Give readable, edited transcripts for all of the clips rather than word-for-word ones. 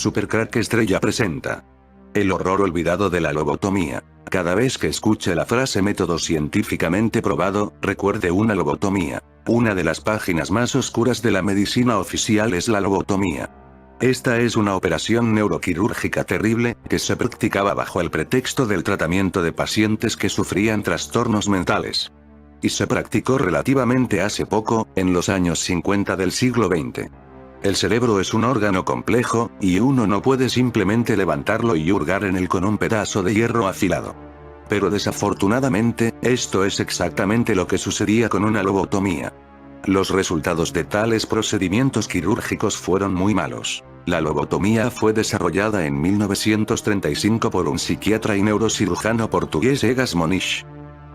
Supercrack Estrella presenta el horror olvidado de la lobotomía. Cada vez que escuche la frase método científicamente probado, recuerde una lobotomía. Una de las páginas más oscuras de la medicina oficial es la lobotomía. Esta es una operación neuroquirúrgica terrible, que se practicaba bajo el pretexto del tratamiento de pacientes que sufrían trastornos mentales. Y se practicó relativamente hace poco, en los años 50 del siglo XX. El cerebro es un órgano complejo, y uno no puede simplemente levantarlo y hurgar en él con un pedazo de hierro afilado. Pero desafortunadamente, esto es exactamente lo que sucedía con una lobotomía. Los resultados de tales procedimientos quirúrgicos fueron muy malos. La lobotomía fue desarrollada en 1935 por un psiquiatra y neurocirujano portugués Egas Moniz.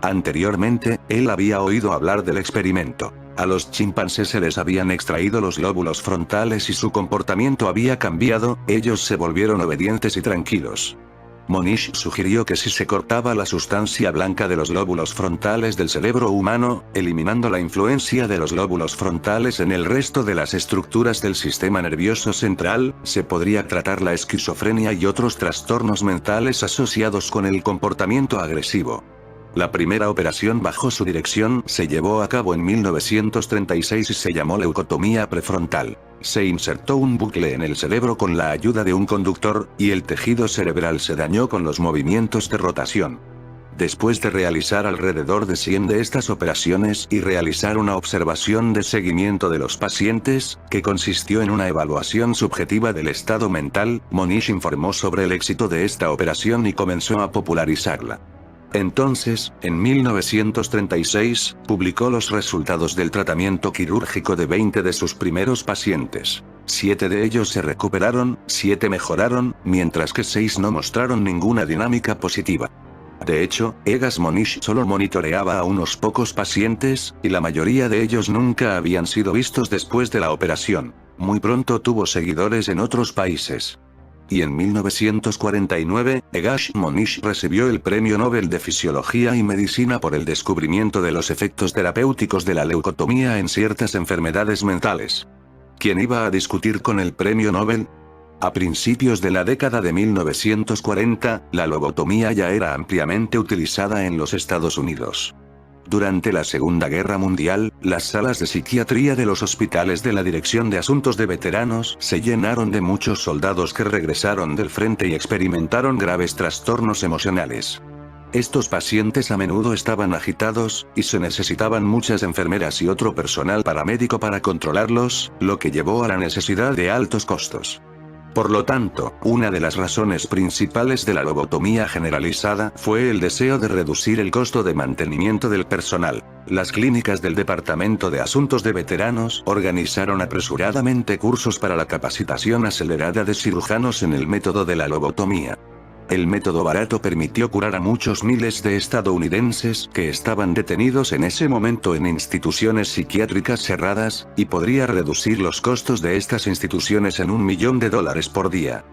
Anteriormente, él había oído hablar del experimento. A los chimpancés se les habían extraído los lóbulos frontales y su comportamiento había cambiado, ellos se volvieron obedientes y tranquilos. Moniz sugirió que si se cortaba la sustancia blanca de los lóbulos frontales del cerebro humano, eliminando la influencia de los lóbulos frontales en el resto de las estructuras del sistema nervioso central, se podría tratar la esquizofrenia y otros trastornos mentales asociados con el comportamiento agresivo. La primera operación bajo su dirección se llevó a cabo en 1936 y se llamó leucotomía prefrontal. Se insertó un bucle en el cerebro con la ayuda de un conductor, y el tejido cerebral se dañó con los movimientos de rotación. Después de realizar alrededor de 100 de estas operaciones y realizar una observación de seguimiento de los pacientes, que consistió en una evaluación subjetiva del estado mental, Moniz informó sobre el éxito de esta operación y comenzó a popularizarla. Entonces, en 1936, publicó los resultados del tratamiento quirúrgico de 20 de sus primeros pacientes. 7 de ellos se recuperaron, 7 mejoraron, mientras que 6 no mostraron ninguna dinámica positiva. De hecho, Egas Moniz solo monitoreaba a unos pocos pacientes, y la mayoría de ellos nunca habían sido vistos después de la operación. Muy pronto tuvo seguidores en otros países. Y en 1949, Egas Moniz recibió el Premio Nobel de Fisiología y Medicina por el descubrimiento de los efectos terapéuticos de la leucotomía en ciertas enfermedades mentales. ¿Quién iba a discutir con el Premio Nobel? A principios de la década de 1940, la lobotomía ya era ampliamente utilizada en los Estados Unidos. Durante la Segunda Guerra Mundial, las salas de psiquiatría de los hospitales de la Dirección de Asuntos de Veteranos se llenaron de muchos soldados que regresaron del frente y experimentaron graves trastornos emocionales. Estos pacientes a menudo estaban agitados, y se necesitaban muchas enfermeras y otro personal paramédico para controlarlos, lo que llevó a la necesidad de altos costos. Por lo tanto, una de las razones principales de la lobotomía generalizada fue el deseo de reducir el costo de mantenimiento del personal. Las clínicas del Departamento de Asuntos de Veteranos organizaron apresuradamente cursos para la capacitación acelerada de cirujanos en el método de la lobotomía. El método barato permitió curar a muchos miles de estadounidenses que estaban detenidos en ese momento en instituciones psiquiátricas cerradas, y podría reducir los costos de estas instituciones en $1 millón por día.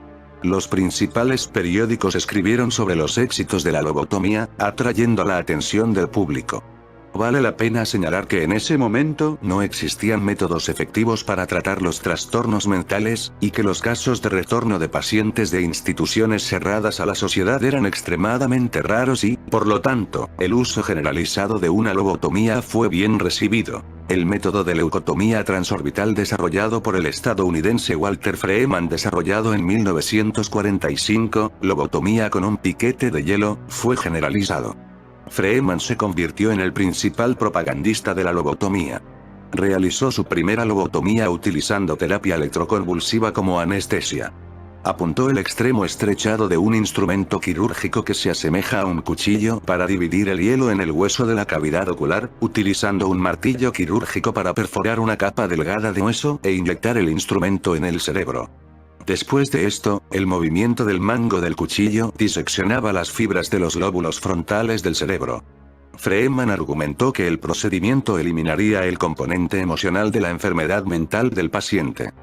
Los principales periódicos escribieron sobre los éxitos de la lobotomía, atrayendo la atención del público. Vale la pena señalar que en ese momento no existían métodos efectivos para tratar los trastornos mentales, y que los casos de retorno de pacientes de instituciones cerradas a la sociedad eran extremadamente raros y, por lo tanto, el uso generalizado de una lobotomía fue bien recibido. El método de leucotomía transorbital desarrollado por el estadounidense Walter Freeman, desarrollado en 1945, lobotomía con un piquete de hielo, fue generalizado. Freeman se convirtió en el principal propagandista de la lobotomía. Realizó su primera lobotomía utilizando terapia electroconvulsiva como anestesia. Apuntó el extremo estrechado de un instrumento quirúrgico que se asemeja a un cuchillo para dividir el hielo en el hueso de la cavidad ocular, utilizando un martillo quirúrgico para perforar una capa delgada de hueso e inyectar el instrumento en el cerebro. Después de esto, el movimiento del mango del cuchillo diseccionaba las fibras de los lóbulos frontales del cerebro. Freeman argumentó que el procedimiento eliminaría el componente emocional de la enfermedad mental del paciente.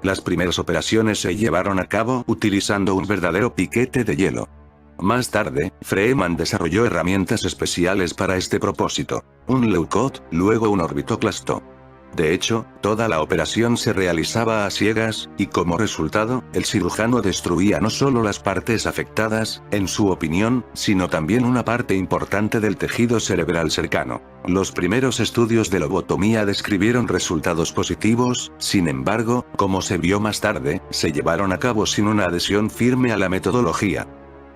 Las primeras operaciones se llevaron a cabo utilizando un verdadero piquete de hielo. Más tarde, Freeman desarrolló herramientas especiales para este propósito. Un leucot, luego un orbitoclasto. De hecho, toda la operación se realizaba a ciegas, y como resultado, el cirujano destruía no solo las partes afectadas, en su opinión, sino también una parte importante del tejido cerebral cercano. Los primeros estudios de lobotomía describieron resultados positivos, sin embargo, como se vio más tarde, se llevaron a cabo sin una adhesión firme a la metodología.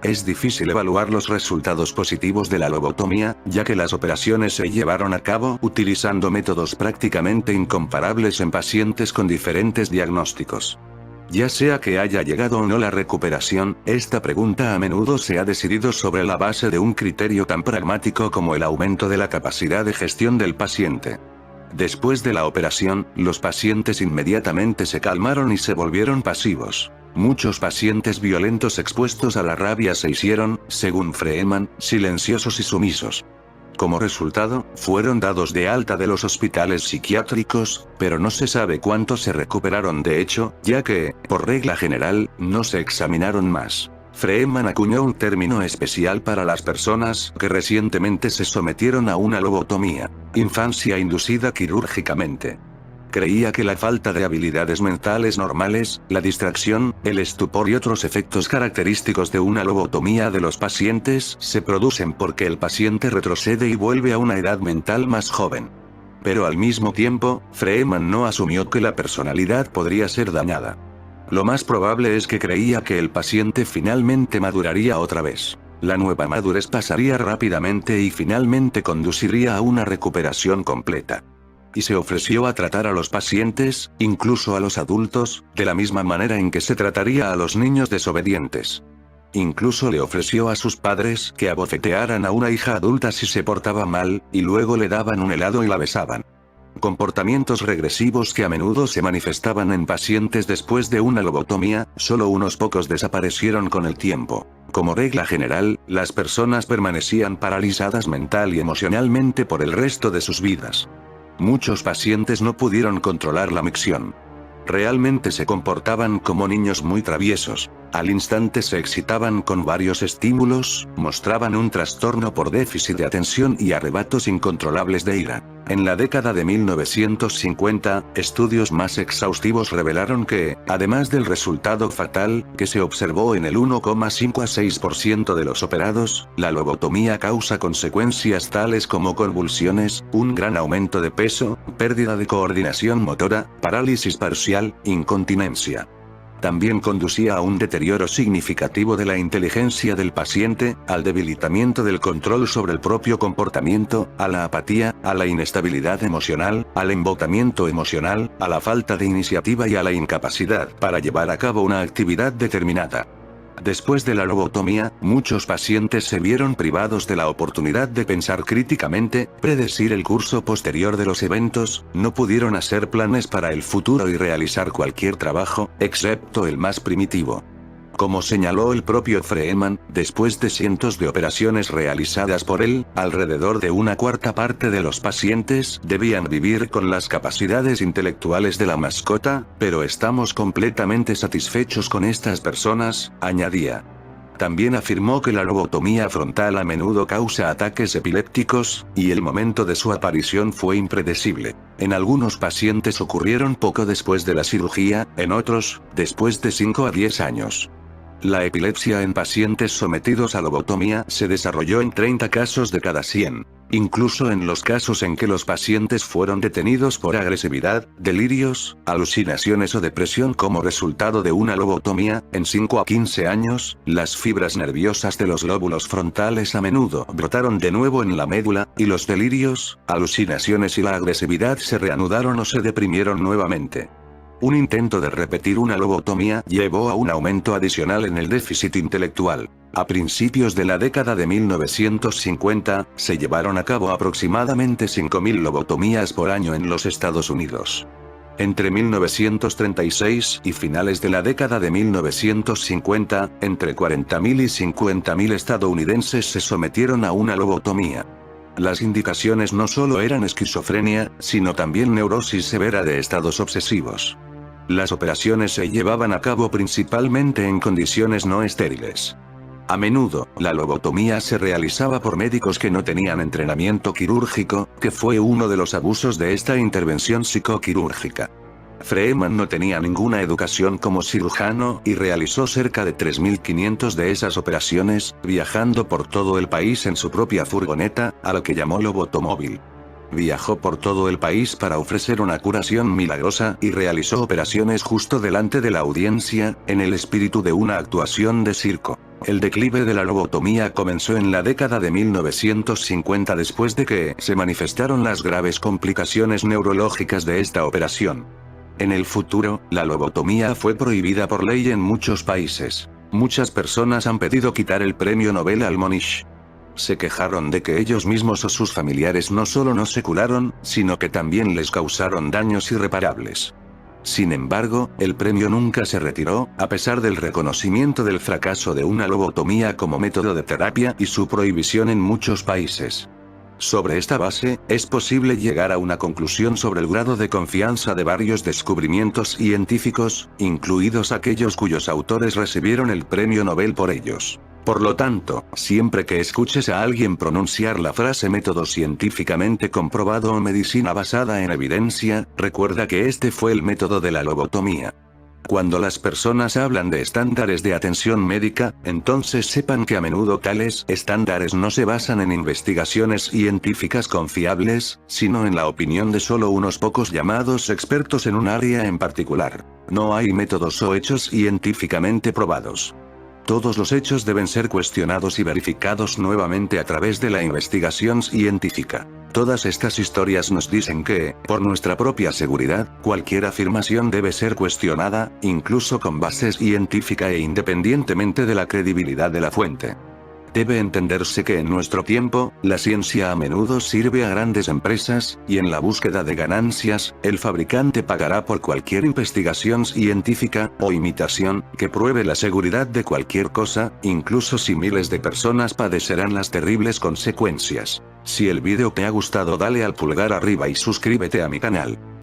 Es difícil evaluar los resultados positivos de la lobotomía, ya que las operaciones se llevaron a cabo utilizando métodos prácticamente incomparables en pacientes con diferentes diagnósticos. Ya sea que haya llegado o no la recuperación, esta pregunta a menudo se ha decidido sobre la base de un criterio tan pragmático como el aumento de la capacidad de gestión del paciente. Después de la operación, los pacientes inmediatamente se calmaron y se volvieron pasivos. Muchos pacientes violentos expuestos a la rabia se hicieron, según Freeman, silenciosos y sumisos. Como resultado, fueron dados de alta de los hospitales psiquiátricos, pero no se sabe cuántos se recuperaron de hecho, ya que, por regla general, no se examinaron más. Freeman acuñó un término especial para las personas que recientemente se sometieron a una lobotomía: infancia inducida quirúrgicamente. Creía que la falta de habilidades mentales normales, la distracción, el estupor y otros efectos característicos de una lobotomía de los pacientes se producen porque el paciente retrocede y vuelve a una edad mental más joven. Pero al mismo tiempo, Freeman no asumió que la personalidad podría ser dañada. Lo más probable es que creía que el paciente finalmente maduraría otra vez. La nueva madurez pasaría rápidamente y finalmente conduciría a una recuperación completa. Y se ofreció a tratar a los pacientes, incluso a los adultos, de la misma manera en que se trataría a los niños desobedientes. Incluso le ofreció a sus padres que abofetearan a una hija adulta si se portaba mal, y luego le daban un helado y la besaban. Comportamientos regresivos que a menudo se manifestaban en pacientes después de una lobotomía, solo unos pocos desaparecieron con el tiempo. Como regla general, las personas permanecían paralizadas mental y emocionalmente por el resto de sus vidas. Muchos pacientes no pudieron controlar la micción. Realmente se comportaban como niños muy traviesos. Al instante se excitaban con varios estímulos, mostraban un trastorno por déficit de atención y arrebatos incontrolables de ira. En la década de 1950, estudios más exhaustivos revelaron que, además del resultado fatal, que se observó en el 1,5 a 6% de los operados, la lobotomía causa consecuencias tales como convulsiones, un gran aumento de peso, pérdida de coordinación motora, parálisis parcial, incontinencia. También conducía a un deterioro significativo de la inteligencia del paciente, al debilitamiento del control sobre el propio comportamiento, a la apatía, a la inestabilidad emocional, al embotamiento emocional, a la falta de iniciativa y a la incapacidad para llevar a cabo una actividad determinada. Después de la lobotomía, muchos pacientes se vieron privados de la oportunidad de pensar críticamente, predecir el curso posterior de los eventos, no pudieron hacer planes para el futuro y realizar cualquier trabajo, excepto el más primitivo. Como señaló el propio Freeman, después de cientos de operaciones realizadas por él, alrededor de una cuarta parte de los pacientes debían vivir con las capacidades intelectuales de la mascota, pero estamos completamente satisfechos con estas personas, añadía. También afirmó que la lobotomía frontal a menudo causa ataques epilépticos, y el momento de su aparición fue impredecible. En algunos pacientes ocurrieron poco después de la cirugía, en otros, después de 5 a 10 años. La epilepsia en pacientes sometidos a lobotomía se desarrolló en 30 casos de cada 100. Incluso en los casos en que los pacientes fueron detenidos por agresividad, delirios, alucinaciones o depresión como resultado de una lobotomía, en 5 a 15 años, las fibras nerviosas de los lóbulos frontales a menudo brotaron de nuevo en la médula, y los delirios, alucinaciones y la agresividad se reanudaron o se deprimieron nuevamente. Un intento de repetir una lobotomía llevó a un aumento adicional en el déficit intelectual. A principios de la década de 1950, se llevaron a cabo aproximadamente 5.000 lobotomías por año en los Estados Unidos. Entre 1936 y finales de la década de 1950, entre 40.000 y 50.000 estadounidenses se sometieron a una lobotomía. Las indicaciones no solo eran esquizofrenia, sino también neurosis severa de estados obsesivos. Las operaciones se llevaban a cabo principalmente en condiciones no estériles. A menudo, la lobotomía se realizaba por médicos que no tenían entrenamiento quirúrgico, que fue uno de los abusos de esta intervención psicoquirúrgica. Freeman no tenía ninguna educación como cirujano y realizó cerca de 3.500 de esas operaciones, viajando por todo el país en su propia furgoneta, a lo que llamó lobotomóvil. Viajó por todo el país para ofrecer una curación milagrosa y realizó operaciones justo delante de la audiencia, en el espíritu de una actuación de circo. El declive de la lobotomía comenzó en la década de 1950 después de que se manifestaron las graves complicaciones neurológicas de esta operación. En el futuro, la lobotomía fue prohibida por ley en muchos países. Muchas personas han pedido quitar el premio Nobel al Monish. Se quejaron de que ellos mismos o sus familiares no solo no se curaron, sino que también les causaron daños irreparables. Sin embargo, el premio nunca se retiró, a pesar del reconocimiento del fracaso de una lobotomía como método de terapia y su prohibición en muchos países. Sobre esta base, es posible llegar a una conclusión sobre el grado de confianza de varios descubrimientos científicos, incluidos aquellos cuyos autores recibieron el premio Nobel por ellos. Por lo tanto, siempre que escuches a alguien pronunciar la frase método científicamente comprobado o medicina basada en evidencia, recuerda que este fue el método de la lobotomía. Cuando las personas hablan de estándares de atención médica, entonces sepan que a menudo tales estándares no se basan en investigaciones científicas confiables, sino en la opinión de solo unos pocos llamados expertos en un área en particular. No hay métodos o hechos científicamente probados. Todos los hechos deben ser cuestionados y verificados nuevamente a través de la investigación científica. Todas estas historias nos dicen que, por nuestra propia seguridad, cualquier afirmación debe ser cuestionada, incluso con bases científica e independientemente de la credibilidad de la fuente. Debe entenderse que en nuestro tiempo, la ciencia a menudo sirve a grandes empresas, y en la búsqueda de ganancias, el fabricante pagará por cualquier investigación científica, o imitación, que pruebe la seguridad de cualquier cosa, incluso si miles de personas padecerán las terribles consecuencias. Si el vídeo te ha gustado, dale al pulgar arriba y suscríbete a mi canal.